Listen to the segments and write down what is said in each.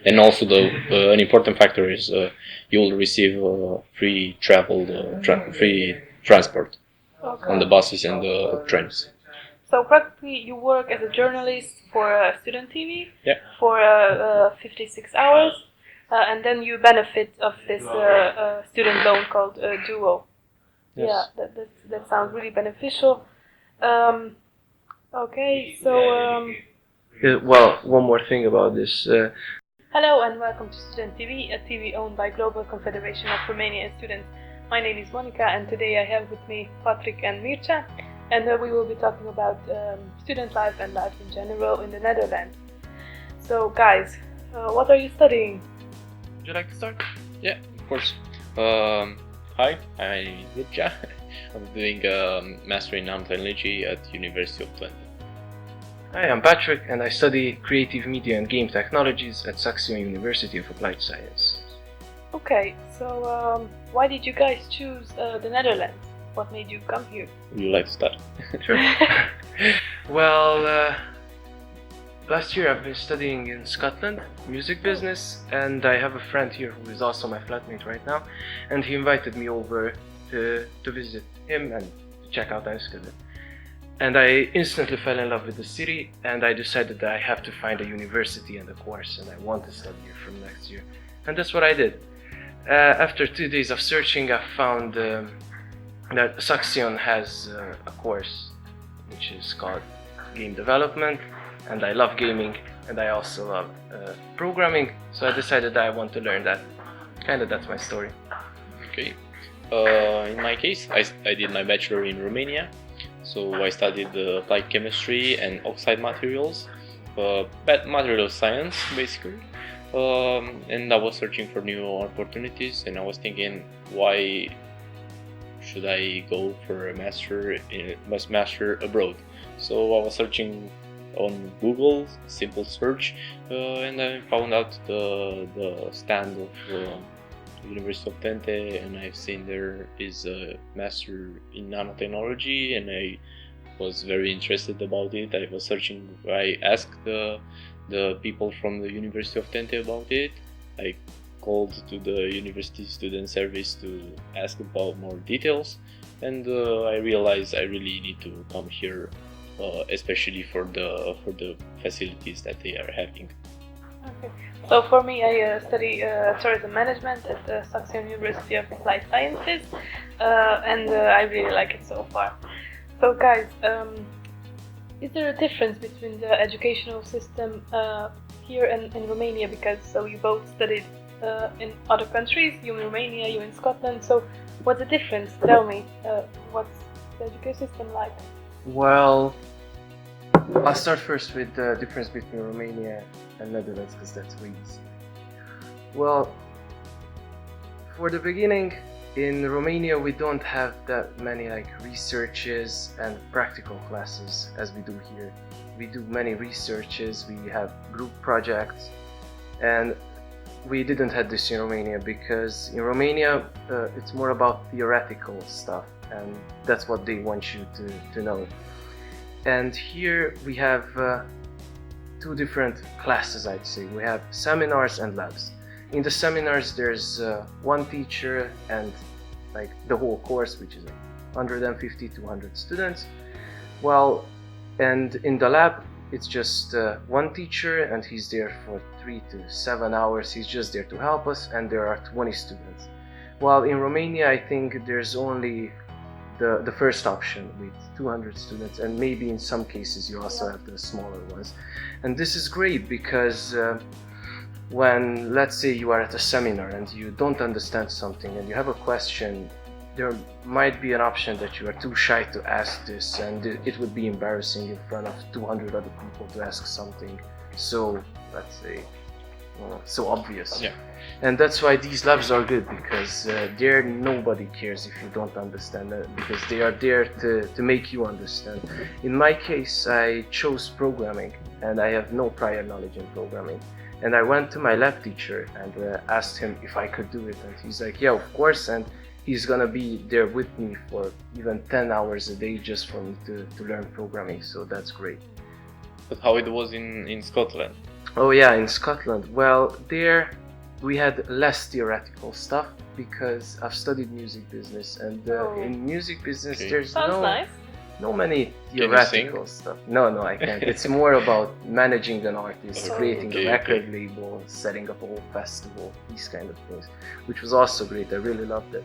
And also an important factor is you will receive free travel, free transport on the buses and the trains. So practically you work as a journalist for Student TV for 56 hours and then you benefit of this student loan called Duo. Yes. Yeah, that sounds really beneficial. Okay, so... well, one more thing about this. Hello and welcome to Student TV, a TV owned by Global Confederation of Romanian Students. My name is Monica and today I have with me Patrick and Mircea, and we will be talking about student life and life in general in the Netherlands. So guys, what are you studying? Would you like to start? Yeah, of course. Hi, I'm Mircea. I'm doing a Master in Nanotechnology at University of Twente. Hi, I'm Patrick and I study Creative Media and Game Technologies at Saxion University of Applied Science. Okay, so why did you guys choose the Netherlands? What made you come here? Would you like to start? Sure. Well, last year I've been studying in Scotland, music business, and I have a friend here who is also my flatmate right now, and he invited me over to visit him and to check out Enschede. And I instantly fell in love with the city, and I decided that I have to find a university and a course, and I want to study here from next year. And that's what I did. After 2 days of searching, I found that Saxion has a course which is called Game Development, and I love gaming, and I also love programming, so I decided that I want to learn that. Kinda that's my story. Okay. In my case, I did my bachelor in Romania, so I studied applied chemistry and oxide materials, material science basically, and I was searching for new opportunities, and I was thinking, why should I go for a master abroad? So I was searching on Google, simple search, and I found out the stand of University of Twente, and I've seen there is a master in nanotechnology, and I was very interested about it. I was searching, I asked the people from the University of Twente about it. I called to the university student service to ask about more details, and I realized I really need to come here, especially for the facilities that they are having. Okay. So for me, I study tourism management at the Saxion University of Applied Sciences, and I really like it so far. So guys, is there a difference between the educational system here and in Romania? Because so you both studied in other countries, you in Romania, you in Scotland, so what's the difference? Tell me, what's the education system like? Well, I'll start first with the difference between Romania and Netherlands, because that's way easy. Well, for the beginning, in Romania we don't have that many researches and practical classes as we do here. We do many researches, we have group projects, and we didn't have this in Romania, because in Romania it's more about theoretical stuff, and that's what they want you to know. And here we have two different classes, I'd say. We have seminars and labs. In the seminars there's one teacher and the whole course, which is 150 to 200 students. Well, and in the lab it's just one teacher, and he's there for 3 to 7 hours. He's just there to help us, and there are 20 students. While in Romania I think there's only the first option with 200 students, and maybe in some cases you also have the smaller ones. And this is great because when, let's say, you are at a seminar and you don't understand something and you have a question, there might be an option that you are too shy to ask this, and it would be embarrassing in front of 200 other people to ask something so, let's say, so obvious. Yeah. And that's why these labs are good, because there nobody cares if you don't understand it, because they are there to make you understand. In my case, I chose programming, and I have no prior knowledge in programming. And I went to my lab teacher and asked him if I could do it, and he's like, yeah, of course, and he's gonna be there with me for even 10 hours a day just for me to learn programming, so that's great. But how it was in Scotland? Oh yeah, in Scotland. Well, there we had less theoretical stuff because I've studied music business, and in music business there's Sounds nice. no many Can you theoretical stuff. No, I can't. It's more about managing an artist, creating a record label, setting up a whole festival, these kind of things, which was also great. I really loved it.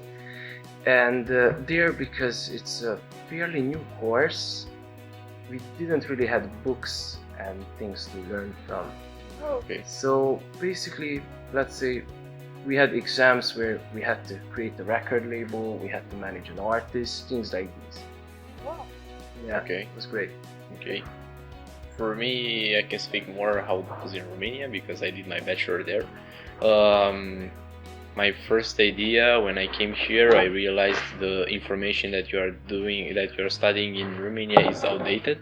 And there, because it's a fairly new course, we didn't really have books and things to learn from. Okay. So basically, let's say we had exams where we had to create a record label, we had to manage an artist, things like these. Wow. Yeah, Okay. it was great. Okay. For me, I can speak more how it was in Romania because I did my bachelor there. My first idea when I came here, I realized the information that you are studying in Romania is outdated.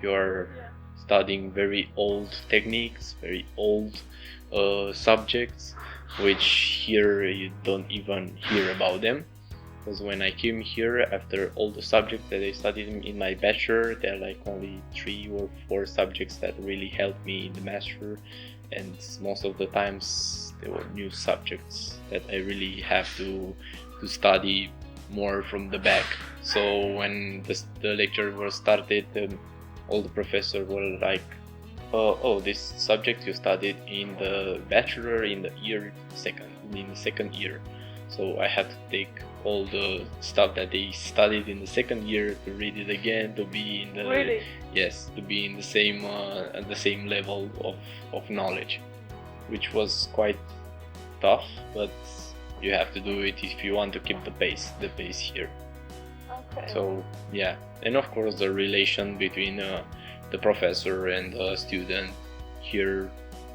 You are studying very old techniques, very old subjects, which here you don't even hear about them. Because when I came here, after all the subjects that I studied in my bachelor, there are like only 3 or 4 subjects that really helped me in the master, and most of the times there were new subjects that I really have to study more from the back. So when the lecture was started, all the professors were like, oh, this subject you studied in the bachelor in the second year. So I had to take all the stuff that they studied in the second year to read it again, to be in the to be in the same at the same level of knowledge, which was quite tough, but you have to do it if you want to keep the pace here. Okay. So yeah, and of course the relation between the professor and the student here.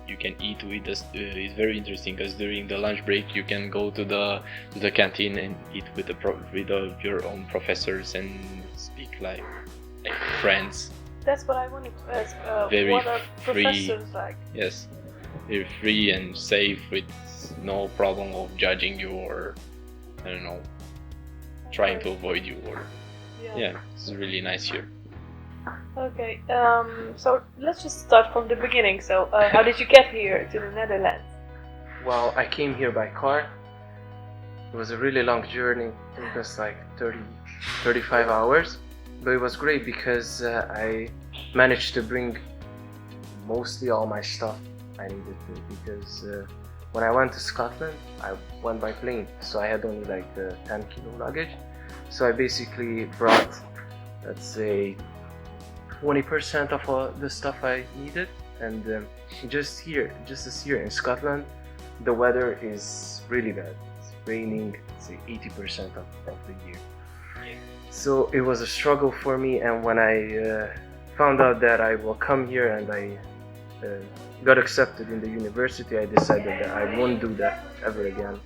You can eat with us. It's very interesting because during the lunch break you can go to the canteen and eat with your own professors and speak like friends. That's what I wanted to ask. Very what are free. professors like? Yes, they're free and safe with no problem of judging you or I don't know, trying to avoid you or yeah, it's really nice here. Okay, so let's just start from the beginning. So, how did you get here to the Netherlands? Well, I came here by car. It was a really long journey. It was like 35 hours. But it was great because I managed to bring mostly all my stuff I needed to. Because when I went to Scotland, I went by plane. So I had only like 10 kilo luggage. So I basically brought, let's say, 20% of all the stuff I needed, and just as here in Scotland, the weather is really bad. It's raining, say 80% of the year. So it was a struggle for me, and when I found out that I will come here and I got accepted in the university, I decided that I won't do that ever again.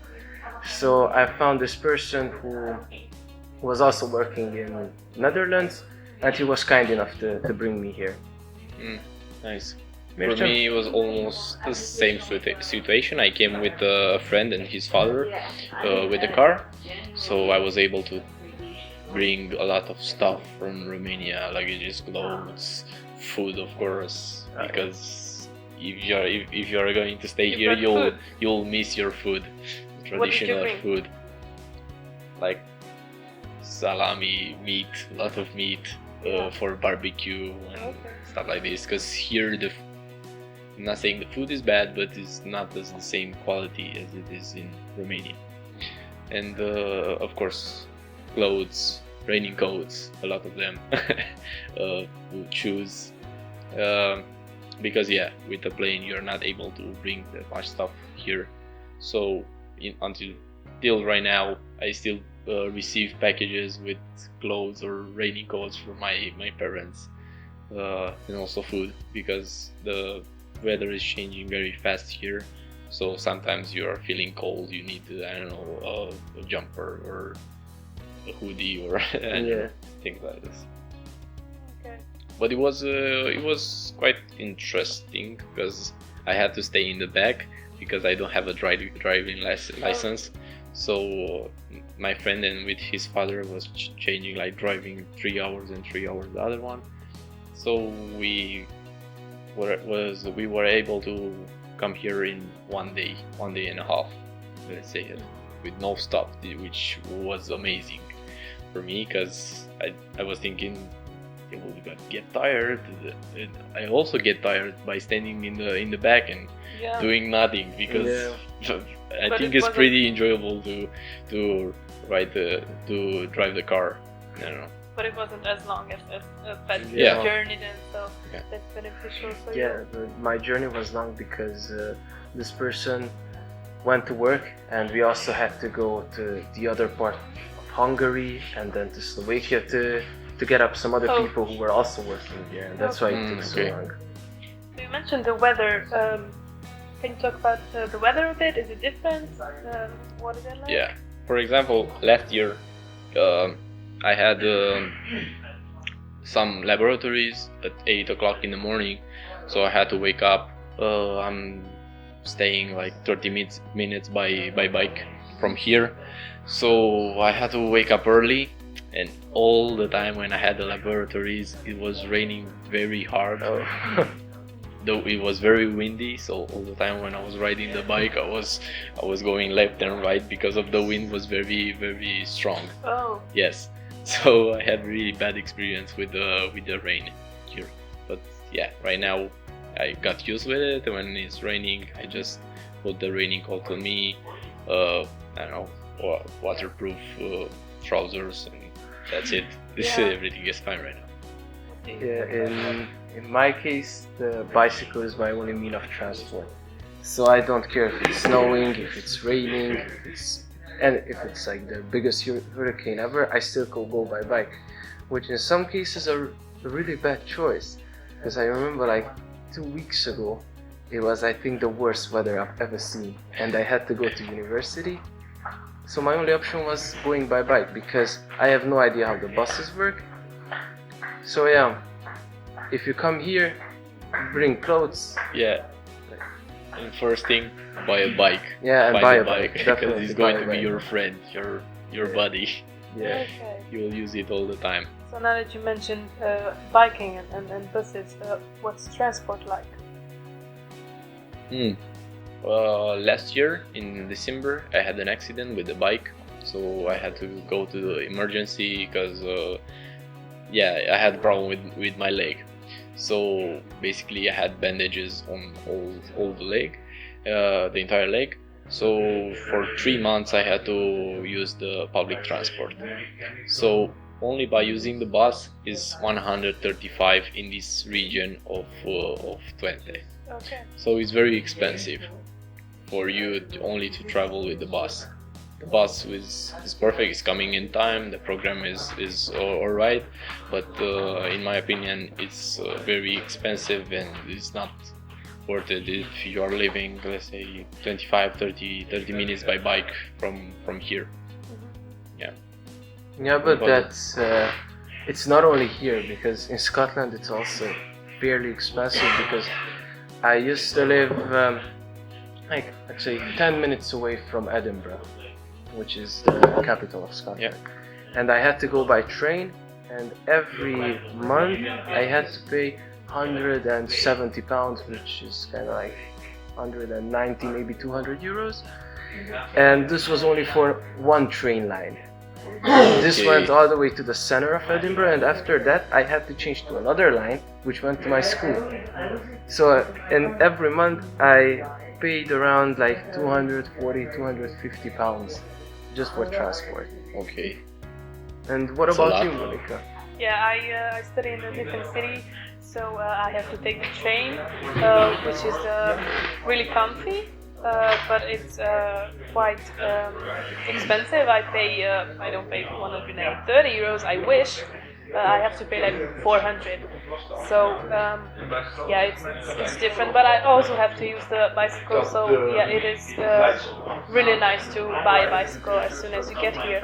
So I found this person who was also working in Netherlands, and he was kind enough to bring me here. Nice. For me, it was almost the same situation. I came with a friend and his father with a car, so I was able to bring a lot of stuff from Romania, luggages, clothes, food, of course, because if you are going to stay here, you'll miss your food, traditional food, like salami, meat, a lot of meat. For barbecue and stuff like this, because here I'm not saying the food is bad, but it's not as the same quality as it is in Romania. And of course, clothes, raining coats, a lot of them, shoes, because with the plane you're not able to bring that much stuff here. So until right now, I still receive packages with clothes or raining coats from my parents, and also food, because the weather is changing very fast here. So sometimes you are feeling cold, you need a jumper or a hoodie or things like this. Okay. But it was quite interesting because I had to stay in the back because I don't have a driving license. So my friend and with his father was driving 3 hours and 3 hours the other one. So we we were able to come here in 1 day, 1 day and a half, let's say it, with no stop, which was amazing for me, because I was thinking it would get tired. I also get tired by standing in the back and doing nothing, because I think it's pretty enjoyable to drive the car. I don't know. But it wasn't as long as that journey then, so that's beneficial for you. Yeah, my journey was long because this person went to work, and we also had to go to the other part of Hungary and then to Slovakia to get up some other people who were also working here, and that's why it took so long. So you mentioned the weather. Can you talk about the weather a bit? Is it different? What is it like? Yeah. For example, last year I had some laboratories at 8 o'clock in the morning, so I had to wake up. I'm staying like 30 minutes by bike from here, so I had to wake up early, and all the time when I had the laboratories it was raining very hard. Though it was very windy, so all the time when I was riding the bike I was going left and right because of the wind was very, very strong. Oh. Yes. So I had really bad experience with the rain here. But yeah, right now I got used with it. When it's raining I just put the raining coat on me, I don't know, waterproof trousers, and that's it. Everything is fine right now. Yeah, in my case, the bicycle is my only mean of transport. So I don't care if it's snowing, if it's raining, and if it's like the biggest hurricane ever, I still could go by bike, which in some cases are a really bad choice. Because I remember like 2 weeks ago, it was I think the worst weather I've ever seen, and I had to go to university. So my only option was going by bike because I have no idea how the buses work. So yeah, if you come here, bring clothes. Yeah. And first thing, buy a bike. Yeah, and buy a bike because it's going to be your friend, your buddy. Yeah. Okay. You'll use it all the time. So now that you mentioned biking and buses, what's transport like? Last year in December I had an accident with the bike, so I had to go to the emergency because I had a problem with my leg. So basically I had bandages on all the leg, the entire leg. So for 3 months I had to use the public transport. So only by using the bus is 135 in this region of Twente. Okay. So it's very expensive for you only to travel with the bus. The bus is perfect, it's coming in time, the program is alright, but in my opinion it's very expensive and it's not worth it if you are living, let's say, 25-30 minutes by bike from here. Yeah, but that's it's not only here, because in Scotland it's also fairly expensive, because I used to live like actually 10 minutes away from Edinburgh, which is the capital of Scotland. Yeah. And I had to go by train, and every month I had to pay £170, which is kind of like 190, maybe 200 euros. And this was only for one train line. This went all the way to the center of Edinburgh, and after that I had to change to another line which went to my school. So and every month I paid around like 240-250 pounds just for transport. Okay. And what about you, Monica? Yeah, I study in a different city, so I have to take the train, which is really comfy, but it's quite expensive. I don't pay 130 euros, I wish. I have to pay like 400. So it's different, but I also have to use the bicycle, so yeah, it is really nice to buy a bicycle as soon as you get here.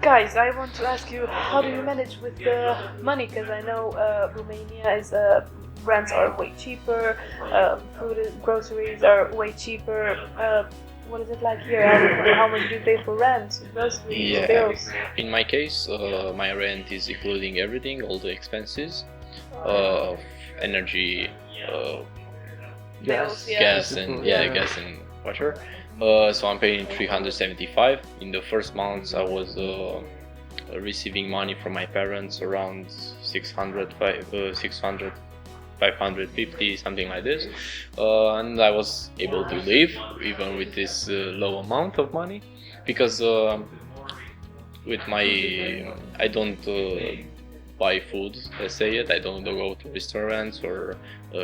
Guys, I want to ask you, how do you manage with the money? Because I know Romania is rents are way cheaper, groceries are way cheaper. What is it like here? How much do you pay for rent, groceries, bills? In my case, my rent is including everything, all the expenses. energy, Bills, yeah. gas and gas and water. So I'm paying 375. In the first months, I was receiving money from my parents around 600, 550, something like this, and I was able to live even with this low amount of money, because with my I don't buy food, let's say it. I don't go to restaurants or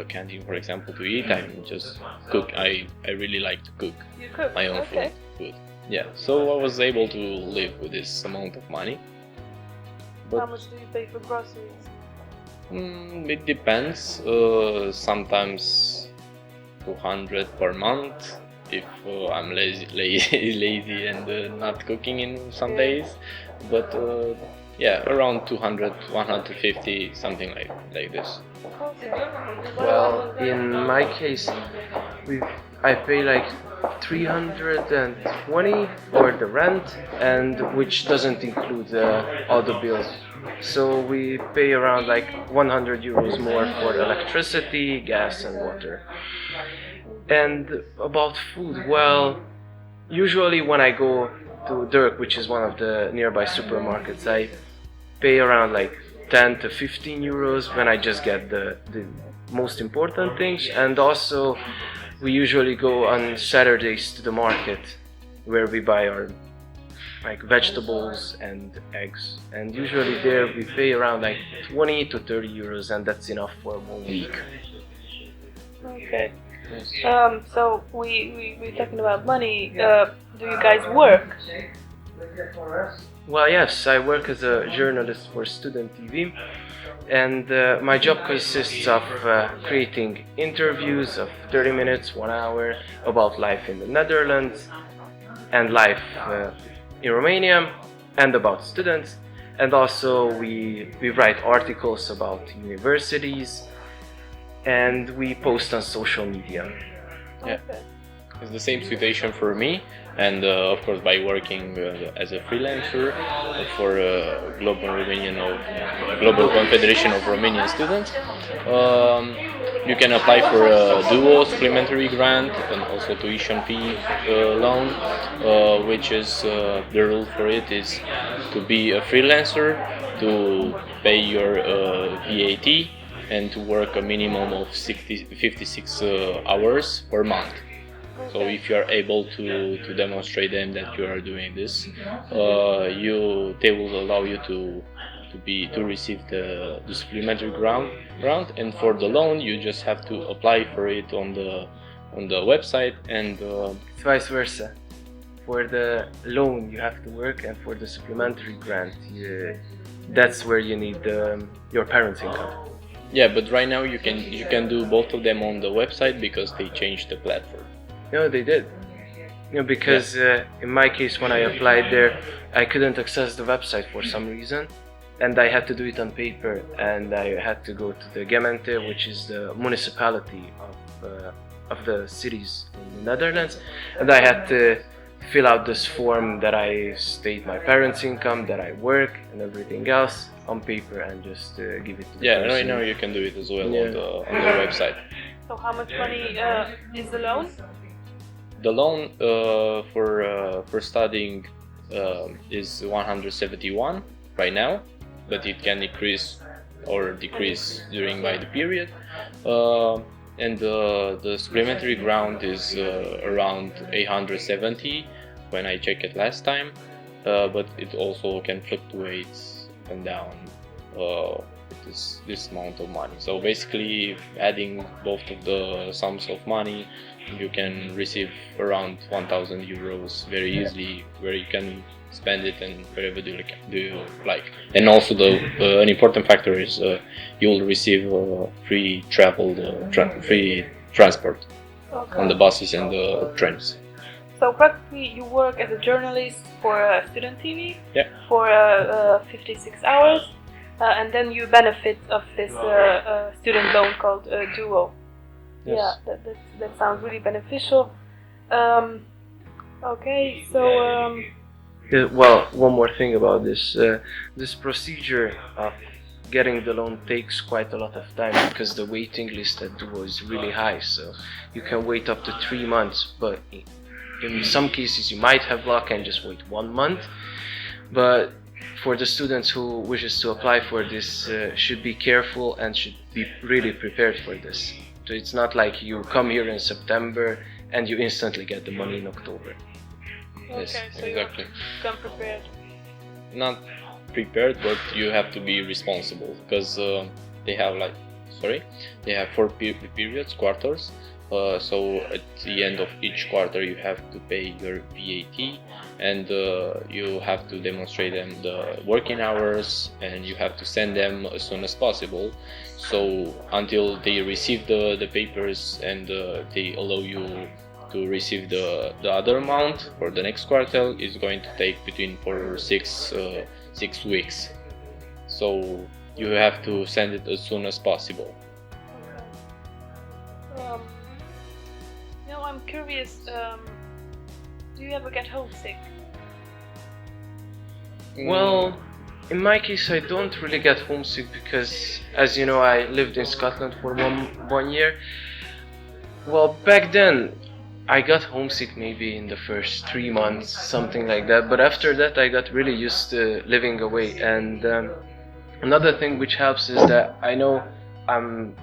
canteen, for example, to eat. I just cook. I really like to cook You cook. my own food. Yeah, so I was able to live with this amount of money. How much do you pay for groceries? It depends. Sometimes 200 per month if I'm lazy and not cooking in some days. But yeah, around 200, 150, something like this. Okay. Well, in my case, I pay like 320 for the rent, and which doesn't include all the bills. So we pay around like 100 euros more for electricity, gas, and water. And about food, well, usually when I go to Dirk, which is one of the nearby supermarkets, I pay around like 10 to 15 euros when I just get the most important things. And also we usually go on Saturdays to the market where we buy our like vegetables and eggs, and usually there we pay around like 20 to 30 euros, and that's enough for 1 week. Okay. So we're talking about money. Do you guys work? Well, yes, I work as a journalist for STUDENTV, and my job consists of creating interviews of 30 minutes, 1 hour about life in the Netherlands and life in Romania and about students. And also we write articles about universities, and we post on social media. Yeah. It's the same situation for me, and of course by working as a freelancer for Global Confederation of Romanian Students, you can apply for a duo supplementary grant and also tuition fee loan, which is the rule for it is to be a freelancer, to pay your VAT, and to work a minimum of 56 hours per month. So if you are able to demonstrate them that you are doing this, they will allow you to receive the supplementary grant, and for the loan you just have to apply for it on the website, and it's vice versa. For the loan you have to work, and for the supplementary grant, that's where you need your parents' income. Yeah, but right now you can do both of them on the website because they changed the platform. No, they did. Because in my case, when I applied there, I couldn't access the website for some reason, and I had to do it on paper, and I had to go to the gemeente, which is the municipality of the cities in the Netherlands, and I had to fill out this form that I state my parents' income, that I work, and everything else on paper, and just give it to the person. Right now you can do it as well on the website. So how much money is the loan? The loan for studying is 171 right now, but it can increase or decrease during the period. And the supplementary grant is around 870 when I checked it last time, but it also can fluctuate up and down with this amount of money. So basically, adding both of the sums of money, you can receive around 1,000 euros very easily, where you can spend it and wherever do you like. And also an important factor is you will receive free free transport on the buses and the trains. So practically you work as a journalist for STUDENTV for 56 hours, and then you benefit of this student loan called Duo. Yes. Yeah, that sounds really beneficial. Okay, so well, one more thing about this procedure of getting the loan takes quite a lot of time because the waiting list at Duo is really high, so you can wait up to 3 months, but in some cases you might have luck and just wait 1 month. But for the students who wishes to apply for this, should be careful and should be really prepared for this. So it's not like you come here in September and you instantly get the money in October. Yes, Okay, so exactly. you come prepared. Not prepared, but you have to be responsible because they have they have 4 periods, quarters. So at the end of each quarter you have to pay your VAT, and you have to demonstrate them the working hours, and you have to send them as soon as possible. So until they receive the papers and they allow you to receive the other amount for the next quarter, is going to take between 4 or 6 weeks. So you have to send it as soon as possible. Okay. I'm curious, do you ever get homesick? Well, in my case I don't really get homesick because, as you know, I lived in Scotland for one year. Well, back then I got homesick maybe in the first 3 months, something like that, but after that I got really used to living away. And another thing which helps is that I know I'm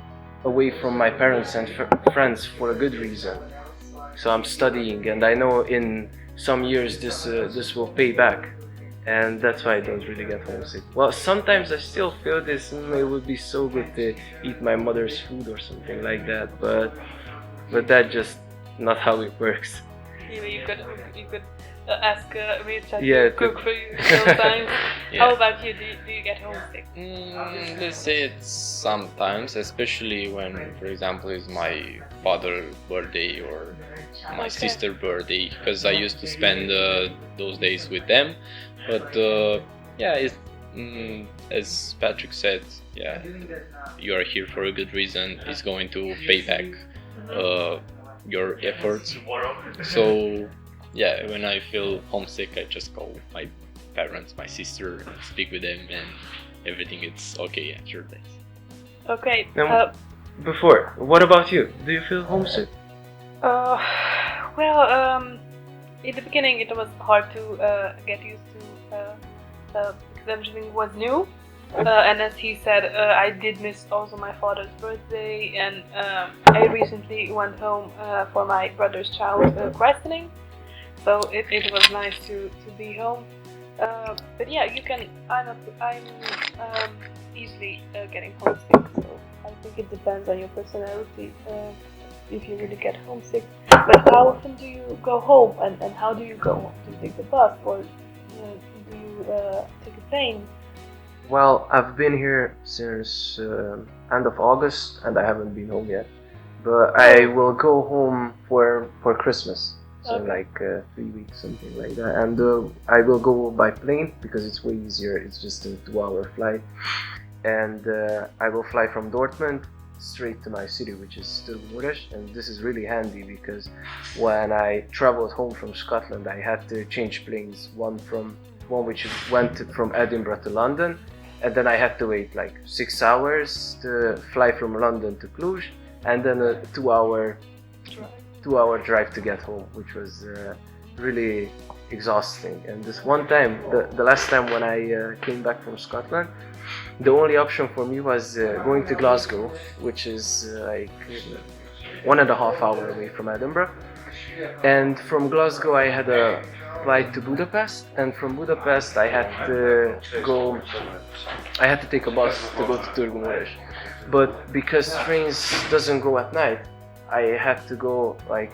away from my parents and friends for a good reason. So I'm studying, and I know in some years this will pay back, and that's why I don't really get homesick. Well, sometimes I still feel this, it would be so good to eat my mother's food or something like that, but that's just not how it works. You could ask Mircea Yeah, to cook for you sometimes. Yeah. How about you? Do you get homesick? Let's say it's sometimes, especially when, for example, it's my father's birthday or my sister's birthday, because I used to spend those days with them. But yeah, it's, as Patrick said, yeah, you are here for a good reason. It's going to pay back your efforts. So yeah, when I feel homesick, I just call my parents, my sister, and speak with them, and everything is okay after that. Okay. Now, before, what about you? Do you feel homesick? Well, in the beginning it was hard to get used to because everything was new. And as he said, I did miss also my father's birthday, and I recently went home for my brother's child christening. So it was nice to be home. But yeah, I'm easily getting homesick. So I think it depends on your personality if you really get homesick. But how often do you go home, and how do you go home? Do you take the bus, or do you take a plane? Well, I've been here since end of August and I haven't been home yet. But I will go home for Christmas. So Okay. like 3 weeks, something like that. And I will go by plane because it's way easier. It's just a 2-hour flight. And I will fly from Dortmund straight to my city, which is Singurul. And this is really handy because when I traveled home from Scotland, I had to change planes. One which went from Edinburgh to London, and then I had to wait like 6 hours to fly from London to Cluj, and then a 2-hour drive to get home, which was really exhausting. And this one time, the last time when I came back from Scotland, the only option for me was going to Glasgow, which is like 1.5 hours away from Edinburgh. And from Glasgow I had a flight to Budapest, and from Budapest I had to take a bus to go to Singurul. But because trains doesn't go at night, I had to go like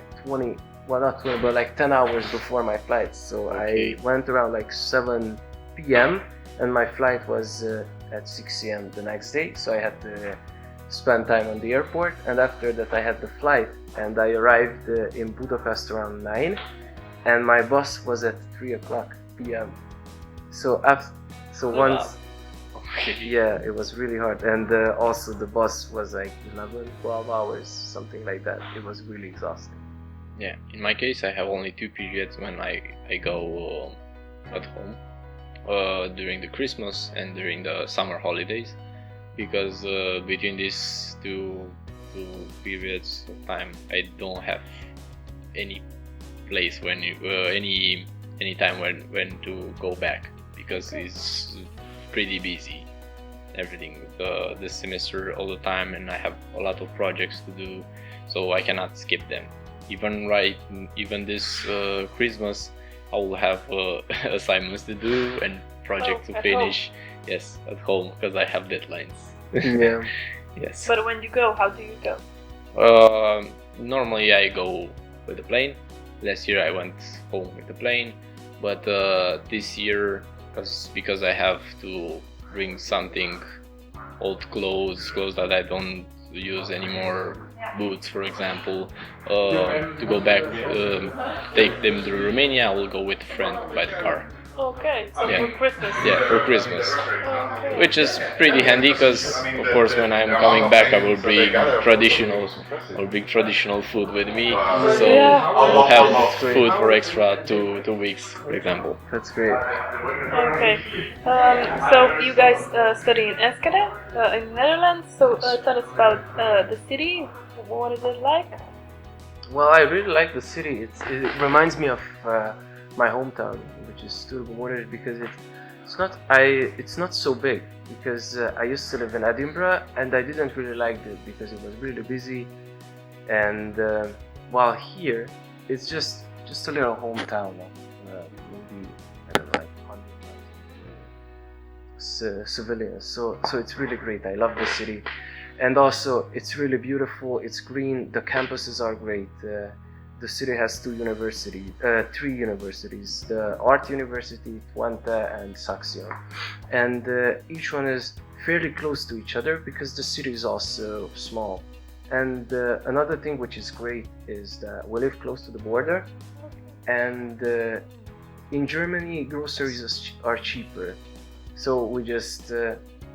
10 hours before my flight. So Okay. I went around like 7 p.m. and my flight was at 6 a.m. the next day. So I had to spend time on the airport, and after that I had the flight, and I arrived in Budapest around 9, and my bus was at 3 o'clock p.m. So once, yeah, it was really hard, and also the bus was like 12 hours, something like that. It was really exhausting. Yeah, in my case I have only 2 periods when I go at home, during the Christmas and during the summer holidays. because between these two periods of time I don't have any place any time when to go back, because it's pretty busy everything this semester all the time, and I have a lot of projects to do, so I cannot skip them. Even this Christmas I will have assignments to do and project to finish. Yes, at home, because I have deadlines. Yeah. Yes. But when you go, how do you go? Normally I go with the plane. Last year I went home with the plane, but this year, because I have to bring something, old clothes that I don't use anymore, boots for example, to go back, take them to Romania. I will go with a friend by the car. Okay, so Yeah. for Christmas. Yeah, for Christmas. Okay. Which is pretty handy, because of course when I'm coming back I will bring traditional food with me, so Yeah. I will have food for extra two weeks, for example. That's great. Okay. So you guys study in Enschede, in the Netherlands. So tell us about the city. What is it like? Well, I really like the city. It reminds me of my hometown, which is Studii, because it's not so big. Because I used to live in Edinburgh and I didn't really like it because it was really busy. And while here, it's just a little hometown of maybe, I don't know, like 100,000 civilians. So it's really great. I love the city. And also, it's really beautiful, it's green, the campuses are great. The city has three universities, the Art University, Twente and Saxion. And each one is fairly close to each other because the city is also small. And another thing which is great is that we live close to the border, and in Germany groceries are cheaper. So we just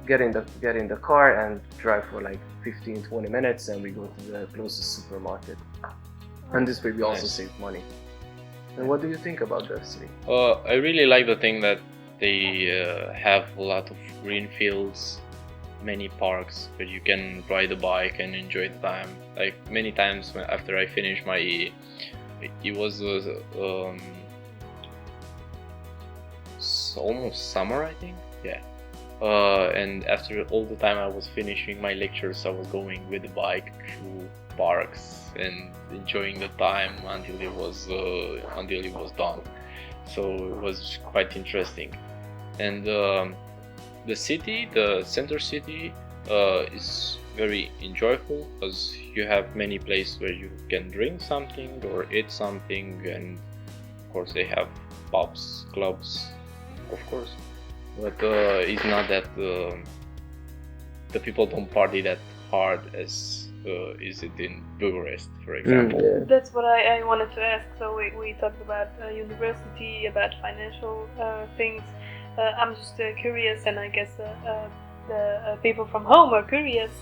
get in the car and drive for like 15-20 minutes and we go to the closest supermarket. And this way we also save money. And what do you think about the city? I really like the thing that they have a lot of green fields, many parks where you can ride a bike and enjoy the time. Like many times after I finished my, it was almost summer, I think. Yeah. And after all the time I was finishing my lectures, I was going with the bike through parks and enjoying the time until it was done. So it was quite interesting. And the city, the center city, is very enjoyable because you have many places where you can drink something or eat something, and of course they have pubs, clubs, of course. But it's not that the people don't party that hard as is it in Bucharest, for example. Yeah. That's what I wanted to ask. So we talked about university, about financial things. I'm just curious, and I guess the people from home are curious.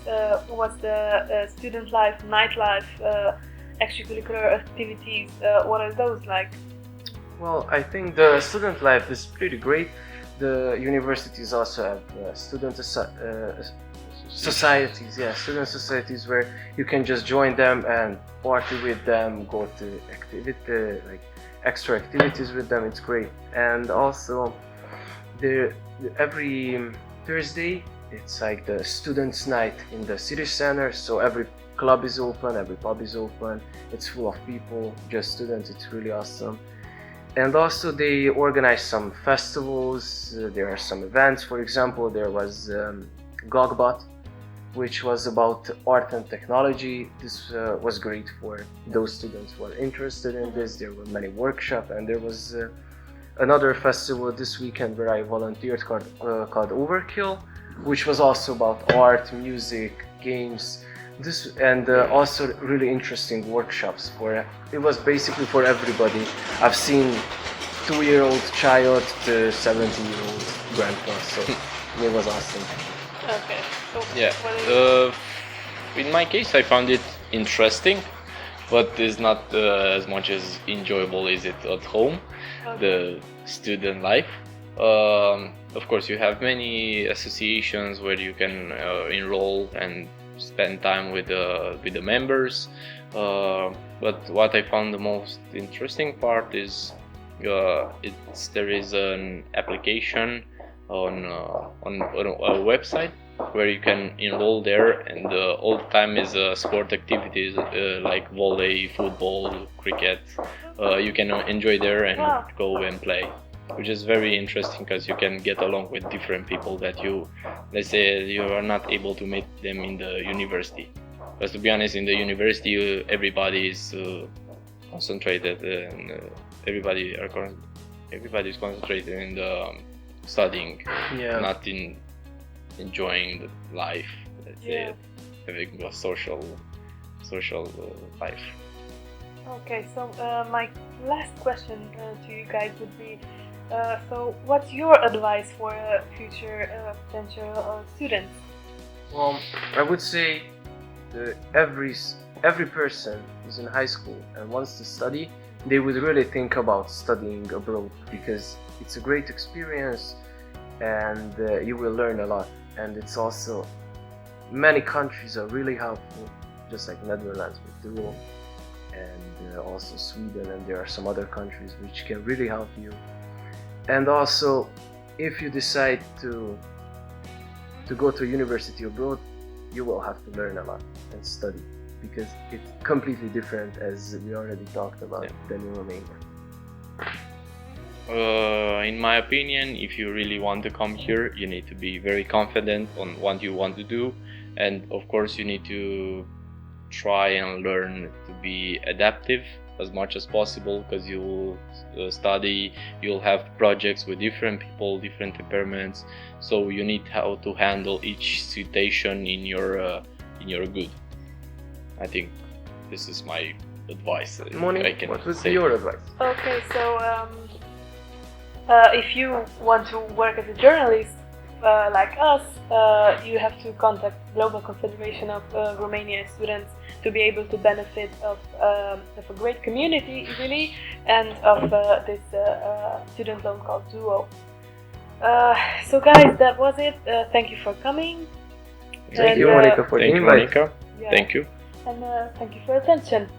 What's the student life, nightlife, extracurricular activities? What are those like? Well, I think the student life is pretty great. The universities also have student societies, student societies where you can just join them and party with them, go to like extra activities with them. It's great. And also, every Thursday it's like the students' night in the city center. So every club is open, every pub is open. It's full of people, just students. It's really awesome. And also they organize some festivals, there are some events. For example, there was Gogbot, which was about art and technology. This was great for those students who are interested in this. There were many workshops, and there was another festival this weekend where I volunteered called Overkill, which was also about art, music, games. Also really interesting workshops it was basically for everybody. I've seen 2-year-old child to 70-year-old grandpa, so it was awesome. Okay. So Yeah. In my case, I found it interesting, but it's not as much as enjoyable as it at home, Okay. the student life. of course, you have many associations where you can enroll and spend time with the members. But what I found the most interesting part is there is an application on a website where you can enroll there, and all the time is sport activities like volley, football, cricket. You can enjoy there and go and play, which is very interesting because you can get along with different people that let's say you are not able to meet them in the university. Because to be honest, in the university everybody is concentrated, and everybody is concentrated in the studying, not in enjoying the life, let's say, having a social life. Okay, so my last question to you guys would be, so what's your advice for future potential students? Well, I would say every person who's in high school and wants to study, they would really think about studying abroad, because it's a great experience and you will learn a lot. And it's also, many countries are really helpful, just like Netherlands with the rule, and also Sweden, and there are some other countries which can really help you. And also, if you decide to go to university abroad, you will have to learn a lot and study, because it's completely different, as we already talked about, than in Romania. In my opinion, if you really want to come here, you need to be very confident on what you want to do, and of course you need to try and learn to be adaptive as much as possible, because you will study, you'll have projects with different people, different temperaments, so you need how to handle each situation in your good. I think this is my advice. Moni, what would be your advice? Okay, so if you want to work as a journalist like us, you have to contact Global Confederation of Romanian students to be able to benefit of a great community, really, and of this student loan called Duo. So guys, that was it. Thank you for coming. Thank you, Monica, for the invite. Thank you. And thank you for attention.